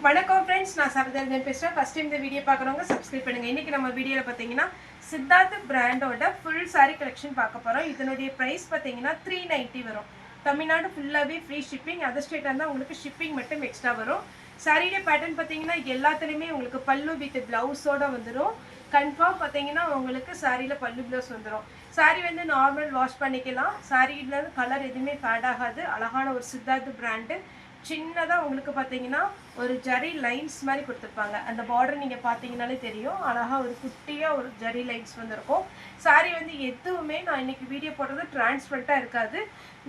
வணக்கம் ஃப்ரெண்ட்ஸ், நான் சரதன் பேசுகிறேன். ஃபஸ்ட் டைம் இந்த வீடியோ பார்க்குறவங்க சப்ஸ்கிரைப் பண்ணுங்கள். இன்றைக்கி நம்ம வீடியோவில் பார்த்தீங்கன்னா சித்தார்த் பிராண்டோட ஃபுல் சாரீ கலெக்ஷன் பார்க்க போகிறோம். இதனுடைய ப்ரைஸ் பார்த்தீங்கன்னா 390 வரும். தமிழ்நாடு ஃபுல்லாகவே ஃப்ரீ ஷிப்பிங். அதர் ஸ்டேட்டாக இருந்தால் உங்களுக்கு ஷிப்பிங் மட்டும் எக்ஸ்ட்ரா வரும். சாரியோட பேட்டர்ன் பார்த்தீங்கன்னா எல்லாத்துலேயுமே உங்களுக்கு பல்லு வித் ப்ளவுஸோடு வந்துடும். கன்ஃபார்ம் பார்த்தீங்கன்னா உங்களுக்கு சாரியில் பல்லு ப்ளவுஸ் வந்துடும். சாரி வந்து நார்மல் வாஷ் பண்ணிக்கலாம். சாரியில் கலர் எதுவுமே ஃபேட் ஆகாது. அழகான ஒரு சித்தார்த் பிராண்டு. சின்னதாக உங்களுக்கு பார்த்தீங்கன்னா ஒரு ஜரி லைன்ஸ் மாதிரி கொடுத்துருப்பாங்க. அந்த பார்டர் நீங்கள் பார்த்தீங்கன்னாலே தெரியும். அழகாக ஒரு குட்டியாக ஒரு ஜரி லைன்ஸ் வந்துருக்கும். சாரி வந்து எதுவுமே நான் இன்றைக்கி வீடியோ போடுறது டிரான்ஸ்பரண்ட்டாக இருக்காது.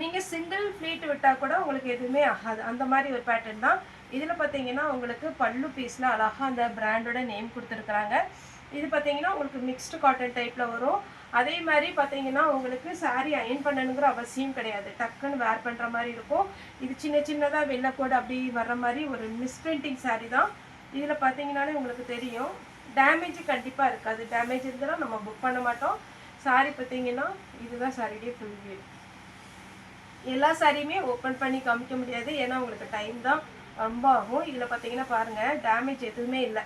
நீங்கள் சிங்கிள் ஃப்ளீட் விட்டால் கூட உங்களுக்கு எதுவுமே ஆகாது. அந்த மாதிரி ஒரு பேட்டர்ன் தான். இதில் பார்த்தீங்கன்னா உங்களுக்கு பல்லு பீஸில் அழகாக அந்த பிராண்டோட நேம் கொடுத்துருக்குறாங்க. இது பார்த்தீங்கன்னா உங்களுக்கு மிக்ஸ்டு காட்டன் டைப்பில் வரும். அதே மாதிரி பார்த்தீங்கன்னா உங்களுக்கு சாரீ அயன் பண்ணணுங்கிற அவசியம் கிடையாது. டக்குன்னு வேர் பண்ணுற மாதிரி இருக்கும். இது சின்ன சின்னதாக வெள்ளைக்கோடு அப்படி வர்ற மாதிரி ஒரு மிஸ்பிரிண்டிங் சாரீ தான். இதில் பார்த்தீங்கன்னாலே உங்களுக்கு தெரியும், டேமேஜ் கண்டிப்பாக இருக்காது. டேமேஜ் இருந்தாலும் நம்ம புக் பண்ண மாட்டோம். சாரீ பார்த்தீங்கன்னா இதுதான் சாரியுடைய ஃபுல் வியூ. எல்லா சாரியுமே ஓப்பன் பண்ணி காமிக்க முடியாது, ஏன்னா உங்களுக்கு டைம் தான் ரொம்ப ஆகும். இதில் பார்த்தீங்கன்னா பாருங்கள், டேமேஜ் எதுவுமே இல்லை.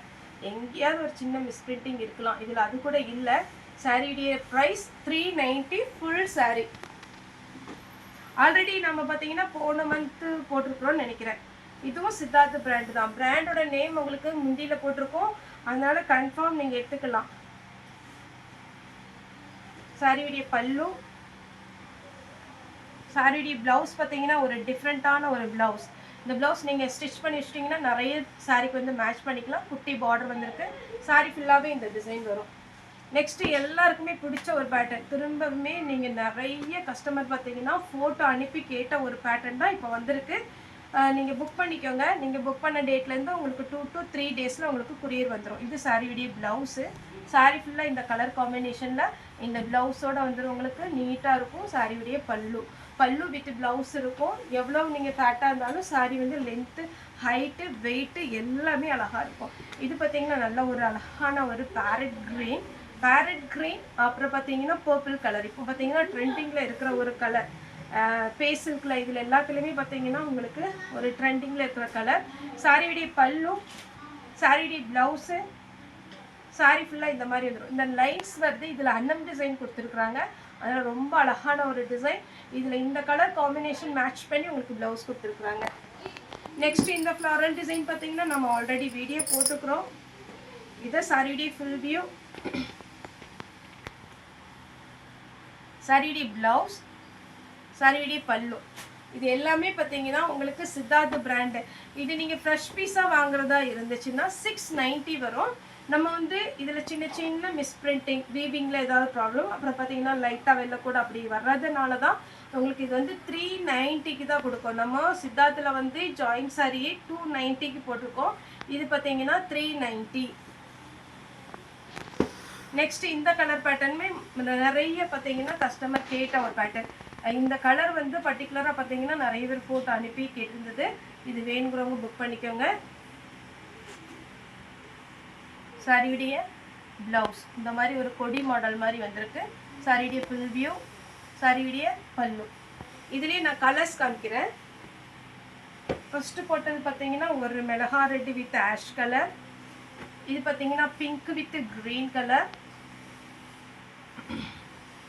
எங்கேயாவது ஒரு சின்ன மிஸ்பிரிண்டிங் இருக்கலாம், இதில் அது கூட இல்லை. சாரியுடைய ப்ரைஸ் 390 ஃபுல் சாரீ. ஆல்ரெடி நம்ம பார்த்தீங்கன்னா போன மந்த்து போட்டிருக்கிறோம்னு நினைக்கிறேன். இதுவும் சித்தார்த் பிராண்டு தான். பிராண்டோட நேம் உங்களுக்கு முந்தியில் போட்டிருக்கோம், அதனால கன்ஃபார்ம் நீங்கள் எடுத்துக்கலாம். சாரியுடைய பல்லு, சாரியுடைய ப்ளவுஸ் பார்த்தீங்கன்னா ஒரு டிஃப்ரெண்ட்டான ஒரு ப்ளவுஸ். இந்த ப்ளவுஸ் நீங்கள் ஸ்டிச் பண்ணி வச்சிட்டிங்கன்னா நிறைய சாரிக்கு வந்து மேட்ச் பண்ணிக்கலாம். குட்டி பார்டர் வந்திருக்கு. சாரி ஃபுல்லாகவே இந்த டிசைன் வரும். நெக்ஸ்ட்டு எல்லாருக்குமே பிடிச்ச ஒரு பேட்டர்ன். திரும்பவுமே நீங்கள் நிறைய கஸ்டமர் பார்த்தீங்கன்னா ஃபோட்டோ அனுப்பி கேட்ட ஒரு பேட்டர்ன் தான் இப்போ வந்திருக்கு. நீங்கள் புக் பண்ணிக்கோங்க. நீங்கள் புக் பண்ண டேட்லேருந்து உங்களுக்கு 2 to 3 டேஸில் உங்களுக்கு குரியர் வந்துடும். இது சாரியுடைய ப்ளவுஸு. சாரி ஃபுல்லாக இந்த கலர் காம்பினேஷனில் இந்த ப்ளவுஸோடு வந்துடும். உங்களுக்கு நீட்டாக இருக்கும். சாரியுடைய பல்லு வித் ப்ளவுஸ் இருக்கும். எவ்வளோ நீங்கள் ஃபேட்டாக இருந்தாலும் சாரி வந்து லென்த்து, ஹைட்டு, வெயிட்டு எல்லாமே அழகாக இருக்கும். இது பார்த்தீங்கன்னா நல்ல ஒரு அழகான ஒரு பேரட் க்ரீன், அப்புறம் பார்த்தீங்கன்னா பர்பிள் கலர். இப்போ பார்த்தீங்கன்னா ட்ரெண்டிங்கில் இருக்கிற ஒரு கலர். பேசில்கில் இதில் எல்லாத்துலேயுமே பார்த்தீங்கன்னா உங்களுக்கு ஒரு ட்ரெண்டிங்கில் இருக்கிற கலர். சாரியுடைய பல்லு, சாரியுடைய ப்ளவுஸு, சாரி ஃபுல்லாக இந்த மாதிரி வந்துடும். இந்த லைன்ஸ் வந்து இதில் அன்னம் டிசைன் கொடுத்துருக்குறாங்க. அதனால் ரொம்ப அழகான ஒரு டிசைன். இதில் இந்த கலர் காம்பினேஷன் மேட்ச் பண்ணி உங்களுக்கு ப்ளவுஸ் கொடுத்துருக்குறாங்க. நெக்ஸ்ட் இந்த ஃப்ளாரல் டிசைன் பார்த்தீங்கன்னா நம்ம ஆல்ரெடி வீடியோ போட்டுக்கிறோம். இதை சாரியுடைய ஃபுல் வியூ, சாரியுடைய ப்ளவுஸ், சாரியுடைய பல்லு. இது எல்லாமே பார்த்தீங்கன்னா உங்களுக்கு சித்தார்த் பிராண்டு. இது நீங்கள் ஃப்ரெஷ் பீஸாக வாங்குறதா இருந்துச்சுன்னா 690 வரும். நம்ம வந்து இதில் சின்ன சின்ன மிஸ்பிரிண்டிங், வீவிங்கில் ஏதாவது ப்ராப்ளம், அப்புறம் பார்த்தீங்கன்னா லைட்டாக வெளில கூட அப்படி வர்றதுனால தான் உங்களுக்கு இது வந்து 390க்கு தான் கொடுக்கும். நம்ம சித்தார்த்தில் வந்து ஜாயின் சாரியே 290க்கு போட்டிருக்கோம். இது பார்த்தீங்கன்னா 390. நெக்ஸ்ட் இந்த கலர் பேட்டர்னுமே நிறைய பார்த்தீங்கன்னா கஸ்டமர் கேட்ட ஒரு பேட்டர்ன். இந்த கலர் வந்து பர்டிகுலராக பார்த்தீங்கன்னா நிறைய பேர் போட்டு அனுப்பி கேட்டிருந்தது. இது வேணுங்கிறவங்க புக் பண்ணிக்கோங்க. சாரியுடைய ப்ளவுஸ் இந்த மாதிரி ஒரு கொடி மாடல் மாதிரி வந்திருக்கு. சாரியுடைய ஃபுல் வியூ, சாரியுடைய பல்லு. இதுலேயே நான் கலர்ஸ் காமிக்கிறேன். ஃபஸ்ட்டு போட்டது பார்த்தீங்கன்னா ஒரு மிளகா ரெட் வித் ஆஷ் கலர். இது பார்த்தீங்கன்னா பிங்க் வித் க்ரீன் கலர்.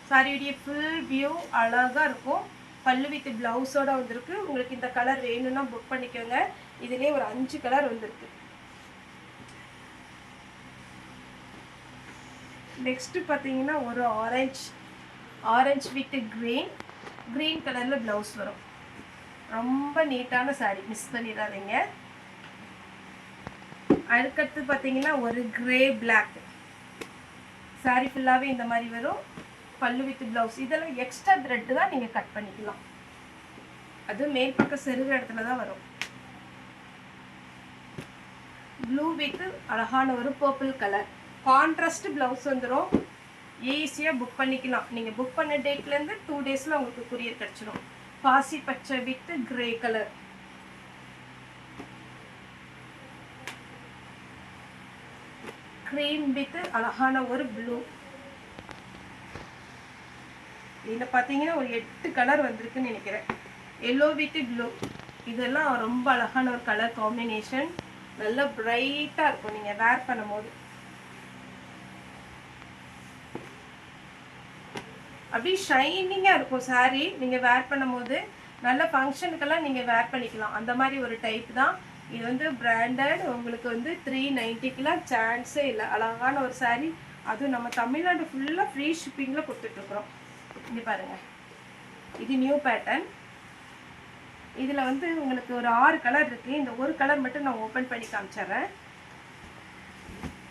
சாரியுடைய ஃபுல் வியூ அழகாக இருக்கும். பல்லு வித் ப்ளவுஸோடு வந்திருக்கு. உங்களுக்கு இந்த கலர் வேணும்னா புக் பண்ணிக்கோங்க. இதுலேயே ஒரு 5 கலர் வந்திருக்கு. நெக்ஸ்ட்டு பார்த்தீங்கன்னா ஒரு ஆரஞ்சு வித் க்ரீன் கலரில் ப்ளவுஸ் வரும். ரொம்ப நீட்டான சாரி, மிஸ் பண்ணிடாதீங்க. அதுக்கடுத்து பார்த்தீங்கன்னா ஒரு கிரே பிளாக். சாரி ஃபுல்லாகவே இந்த மாதிரி வரும். பல்லு வித் ப்ளவுஸ். இதெல்லாம் எக்ஸ்ட்ரா த்ரெட்டு தான், நீங்கள் கட் பண்ணிக்கலாம். அது மேல் பக்கம் செருகிற இடத்துல தான் வரும். ப்ளூ வித் அழகான ஒரு பர்பிள் கலர். கான்ட்ராஸ்ட் ப்ளவுஸ் வந்துடும். ஈஸியாக புக் பண்ணிக்கலாம். நீங்கள் புக் பண்ண டேட்லேருந்து 2 டேஸில் உங்களுக்கு குரியர் கிடச்சிடும். பாசி பச்சை with grey colour. Cream with அழகான ஒரு ப்ளூ. இதில் பார்த்தீங்கன்னா ஒரு 8 கலர் வந்திருக்குன்னு நினைக்கிறேன். Yellow with blue. இதெல்லாம் ரொம்ப அழகான ஒரு கலர் காம்பினேஷன். நல்லா பிரைட்டாக இருக்கும் நீங்கள் வேர் பண்ணும்போது. அப்படியே ஷைனிங்காக இருக்கும் சாரீ நீங்கள் வேர் பண்ணும்போது. நல்ல ஃபங்க்ஷனுக்கெல்லாம் நீங்கள் வேர் பண்ணிக்கலாம். அந்த மாதிரி ஒரு டைப் தான் இது. வந்து பிராண்டட். உங்களுக்கு வந்து 390க்குலாம் சான்ஸே இல்லை. அழகான ஒரு சாரீ. அதுவும் நம்ம தமிழ்நாடு ஃபுல்லாக ஃப்ரீ ஷிப்பிங்கில் கொடுத்துட்ருக்குறோம். இங்கே பாருங்கள், இது நியூ பேட்டர்ன். இதில் வந்து உங்களுக்கு ஒரு 6 கலர் இருக்குது. இந்த ஒரு கலர் மட்டும் நான் ஓப்பன் பண்ணி காமிச்சிட்றேன்.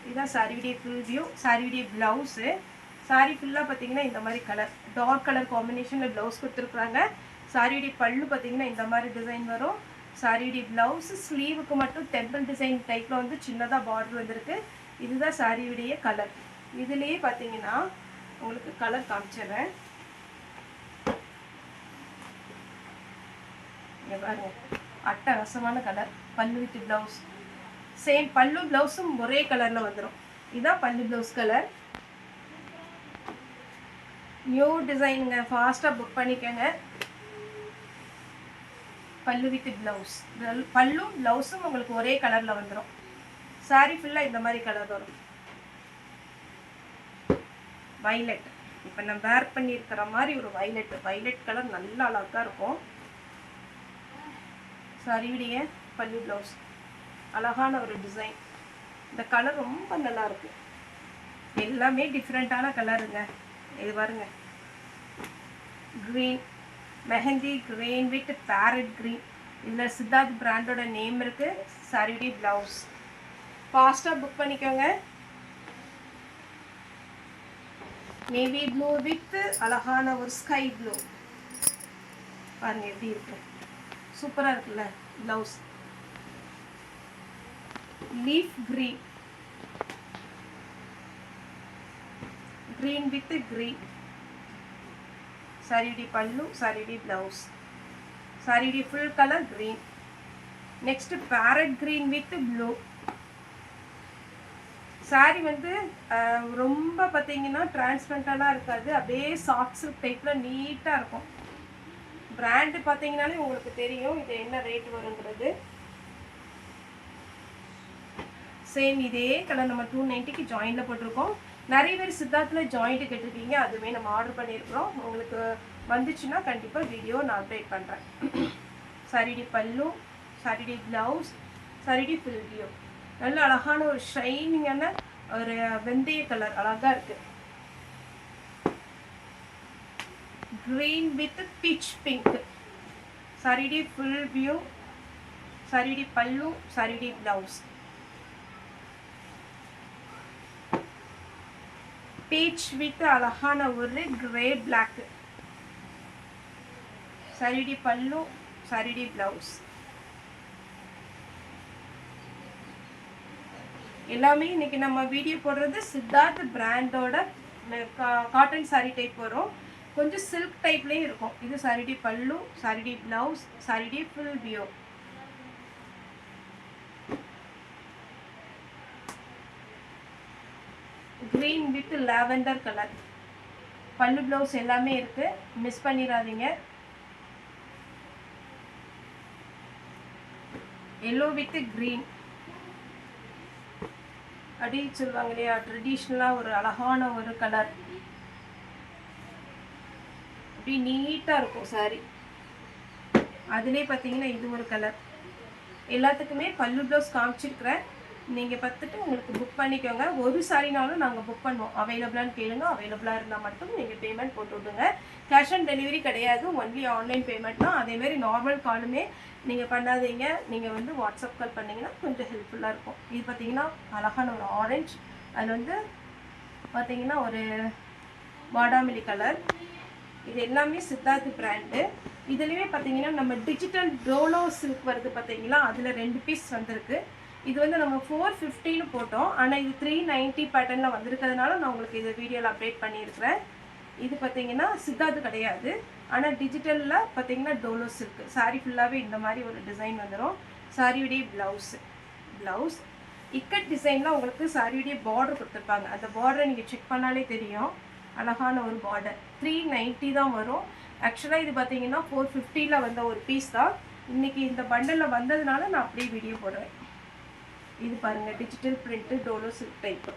இதுதான் சாரியுடைய ஃபுல் வியூ. சாரியுடைய ப்ளவுஸு. சாரி ஃபுல்லாக பார்த்தீங்கன்னா இந்த மாதிரி கலர், டார்க் கலர் காம்பினேஷனில் ப்ளவுஸ் கொடுத்துருக்குறாங்க. சாரியுடைய பல்லு பார்த்தீங்கன்னா இந்த மாதிரி டிசைன் வரும். சாரியுடைய ப்ளவுஸு ஸ்லீவுக்கு மட்டும் டெம்பிள் டிசைன் டைப்பில் வந்து சின்னதாக பார்டர் வந்திருக்கு. இதுதான் சாரியுடைய கலர். இதுலேயே பார்த்தீங்கன்னா உங்களுக்கு கலர் காமிச்சிடுறேன். இங்கே பாருங்க, அட்டகாசமான கலர். பல்லு வித் ப்ளவுஸ் சேம். பல்லு ப்ளவுஸும் ஒரே கலரில் வந்துடும். இதுதான் பல்லு ப்ளவுஸ் கலர். நியூ டிசைனுங்க, ஃபாஸ்ட்டாக புக் பண்ணிக்கோங்க. பல்லு வித் ப்ளவுஸ். பல்லும் ப்ளவுஸும் உங்களுக்கு ஒரே கலரில் வந்துடும். சாரி ஃபுல்லாக இந்த மாதிரி கலர் வரும். வைலட். இப்போ நான் வேர் பண்ணியிருக்கிற மாதிரி ஒரு வைலட். வைலட் கலர் நல்ல அழகாக இருக்கும். சாரியுடைய பல்லு ப்ளவுஸ் அழகான ஒரு டிசைன். இந்த கலர் ரொம்ப நல்லா இருக்கு. எல்லாமே டிஃப்ரெண்ட்டான கலருங்க. இது பாருங்க, green, mehndi green with farad green. இதில் சித்தார்த் பிராண்டோட நேம் இருக்குது. சாரியுடைய ப்ளவுஸ். ஃபாஸ்ட்டாக புக் பண்ணிக்கோங்க. நேவி ப்ளூ வித் அழகான ஒரு ஸ்கை ப்ளூ. பாருங்கள் எப்படி இருக்கு, சூப்பராக இருக்குல்ல blouse. Leaf green, green with green. சாரியுடைய பல்லு, சாரியுடைய ப்ளவுஸ். சாரியுடைய full colour green. Next farad green with blue. Sorry வந்து ரொம்ப பார்த்தீங்கன்னா டிரான்ஸ்பரண்டாக இருக்காது. அப்படியே சாஃப்ட் சில்க் டைப்பில் நீட்டாக இருக்கும். பிராண்டு பார்த்தீங்கன்னாலே உங்களுக்கு தெரியும் இது என்ன ரேட் வருங்கிறது. சேம் இதே கலர் நம்ம 290க்கு ஜாயிண்டில் போட்டிருக்கோம். நிறைய பேர் சித்தார்த்தில் ஜாயிண்ட்டு கேட்டிருக்கீங்க. அதுவே நம்ம ஆர்டர் பண்ணியிருக்கிறோம். உங்களுக்கு வந்துச்சுன்னா கண்டிப்பாக வீடியோ நான் அப்டேட் பண்ணுறேன். சாரியுடைய பல்லு, சாரியுடைய ப்ளவுஸ், சாரியுடைய ஃபுல் வியூ. நல்ல அழகான ஒரு ஷைனிங்கான ஒரு வெந்தய கலர் அழகாக இருக்குது. Green with beach pink. சாரியுடைய ஃபுல் வியூ, சாரியுடைய பல்லு, சாரியுடைய ப்ளவுஸ். பீச் வித் அழகான ஒரு கிரே பிளாக். சாரியுடைய பல்லு, சாரியுடைய ப்ளவுஸ். எல்லாமே இன்னைக்கு நம்ம வீடியோ போடுறது சித்தார்த் பிராண்டோட காட்டன் சாரி டைப் வரும். கொஞ்சம் சில்க் டைப்லேயும் இருக்கும். இது சாரியுடைய பல்லு, சாரியுடைய ப்ளவுஸ், சாரியுடைய full view. Green with lavender colour. பல்லு ப்ளவுஸ் எல்லாமே இருக்குது, மிஸ் பண்ணிடாதீங்க. Yellow with green. அப்படி சொல்லுவாங்க இல்லையா, ட்ரெடிஷ்னலாக ஒரு அழகான ஒரு கலர். அப்படி நீட்டாக இருக்கும் சாரி. அதுலேயே பார்த்தீங்கன்னா இது ஒரு கலர். எல்லாத்துக்குமே பல்லு ப்ளவுஸ் காமிச்சிருக்கிறேன். நீங்கள் பார்த்துட்டு உங்களுக்கு புக் பண்ணிக்கோங்க. ஒரு சாரினாலும் நாங்கள் புக் பண்ணுவோம். அவைலபிளான்னு கேளுங்க. அவைலபிளாக இருந்தால் மட்டும் நீங்கள் பேமெண்ட் போட்டு விடுங்க. கேஷ் ஆன் டெலிவரி கிடையாது, ஒன்லி ஆன்லைன் பேமெண்ட் தான். அதேமாரி நார்மல் காலுமே நீங்கள் பண்ணாதீங்க. நீங்கள் வந்து வாட்ஸ்அப் கால் பண்ணிங்கன்னா கொஞ்சம் ஹெல்ப்ஃபுல்லாக இருக்கும். இது பார்த்தீங்கன்னா அழகான ஒரு ஆரஞ்ச். அது வந்து பார்த்தீங்கன்னா ஒரு வாடாமல்லி கலர். இது எல்லாமே சித்தார்த் பிராண்டு. இதுலேயுமே பார்த்தீங்கன்னா நம்ம டிஜிட்டல் டோலோ சில்க் வருது பார்த்தீங்களா, அதில் 2 பீஸ் வந்திருக்கு. இது வந்து நம்ம 450ன்னு போட்டோம். ஆனால் இது 390 பேட்டர்னில் வந்திருக்கிறதுனால நான் உங்களுக்கு இதை வீடியோவில் அப்டேட் பண்ணியிருக்கிறேன். இது பார்த்தீங்கன்னா சித்தார்த் கிடையாது, ஆனால் டிஜிட்டலில் பார்த்தீங்கன்னா டோலோ சில்க். சாரி ஃபுல்லாகவே இந்த மாதிரி ஒரு டிசைன் வந்துடும். சாரியுடைய ப்ளவுஸ் இக்கட் டிசைனில் உங்களுக்கு சாரியுடைய பார்டர் கொடுத்துருப்பாங்க. அந்த பார்டரை நீங்கள் செக் பண்ணாலே தெரியும். அழகான ஒரு பார்டர். 390 தான் வரும். ஆக்சுவலாக இது பார்த்தீங்கன்னா 450ல் வந்த ஒரு பீஸ் தான். இன்றைக்கி இந்த பண்டலில் வந்ததுனால நான் அப்படியே வீடியோ போடுறேன். இது பாருங்கள் digital print Dolo silk type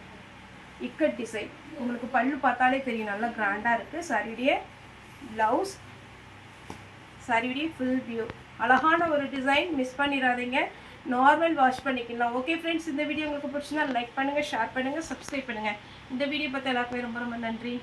ikat design. உங்களுக்கு பல்லு பார்த்தாலே தெரியும் நல்லா கிராண்டாக இருக்குது. சாரியுடைய ப்ளவுஸ், சாரியுடைய ஃபுல் வியூ. அழகான ஒரு டிசைன், மிஸ் பண்ணிடாதீங்க. நார்மல் வாஷ் பண்ணிக்கலாம். ஓகே ஃப்ரெண்ட்ஸ், இந்த வீடியோ உங்களுக்கு பிடிச்சிருந்தா லைக் பண்ணுங்கள், ஷேர் பண்ணுங்கள், சப்ஸ்கிரைப் பண்ணுங்கள். இந்த வீடியோ பார்த்து எல்லாருக்குமே ரொம்ப ரொம்ப நன்றி.